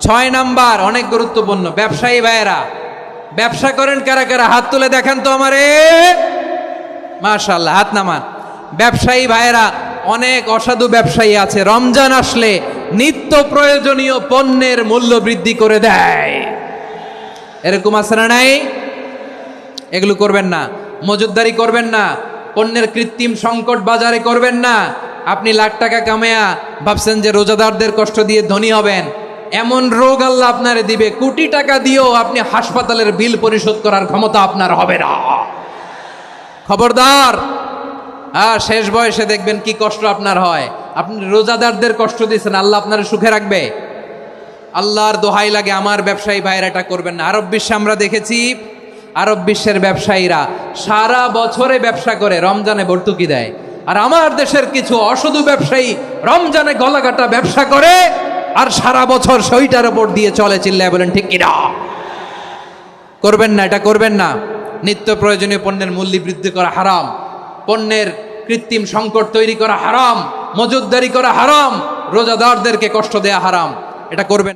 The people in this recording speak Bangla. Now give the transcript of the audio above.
ছয় নাম্বার অনেক গুরুত্বপূর্ণ, ব্যবসায়ী ভাইয়েরা, ব্যবসা করেন কারা কারা হাত তুলে দেখেন তো আমারে। মাশাআল্লাহ, হাত নামান। ব্যবসায়ী ভাইয়েরা, অনেক অসাধু ব্যবসায়ী আছে রমজান আসলে নিত্য প্রয়োজনীয় পণ্যের মূল্য বৃদ্ধি করে দেয়। এরকম আছে না নাই? এগুলো করবেন না, মজুতদারি করবেন না, পণ্যের কৃত্রিম সংকট বাজারে করবেন না। আপনি লাখ টাকা কামায়া ভাবছেন যে রোজাদারদের কষ্ট দিয়ে ধনী হবেন, এমন রোগ আল্লাহ আপনারে দিবে, কোটি টাকা দিয়েও আপনি হাসপাতালের বিল পরিশোধ করার ক্ষমতা আপনার হবে না। খবরদার। শেষ বয়সে দেখবেন কি কষ্ট আপনার হয়। আপনি রোজাদারদের কষ্ট দিয়েছেন, আল্লাহ আপনার সুখে রাখবে? আল্লাহর দোহাই লাগে, আমার ব্যবসায়ী ভাইয়েরা এটা করবেন না। আরব বিশ্বে আমরা দেখেছি, আরব বিশ্বের ব্যবসায়ীরা সারা বছরে ব্যবসা করে, রমজানে ভর্তুকি দেয়। আর আমার দেশের কিছু অসাধু ব্যবসায়ী রমজানে গলাকাটা ব্যবসা করে আর সারা বছর সইটার উপর দিয়ে চলে। চিল্লায় বলেন ঠিক কিনা? করবেন না, এটা করবেন না। নিত্য প্রয়োজনীয় পণ্যের মূল্য বৃদ্ধি করা হারাম, পণ্যের কৃত্রিম সংকট তৈরি করা হারাম, মজুতদারি করা হারাম, রোজাদারদেরকে কষ্ট দেয়া হারাম। এটা করবেন।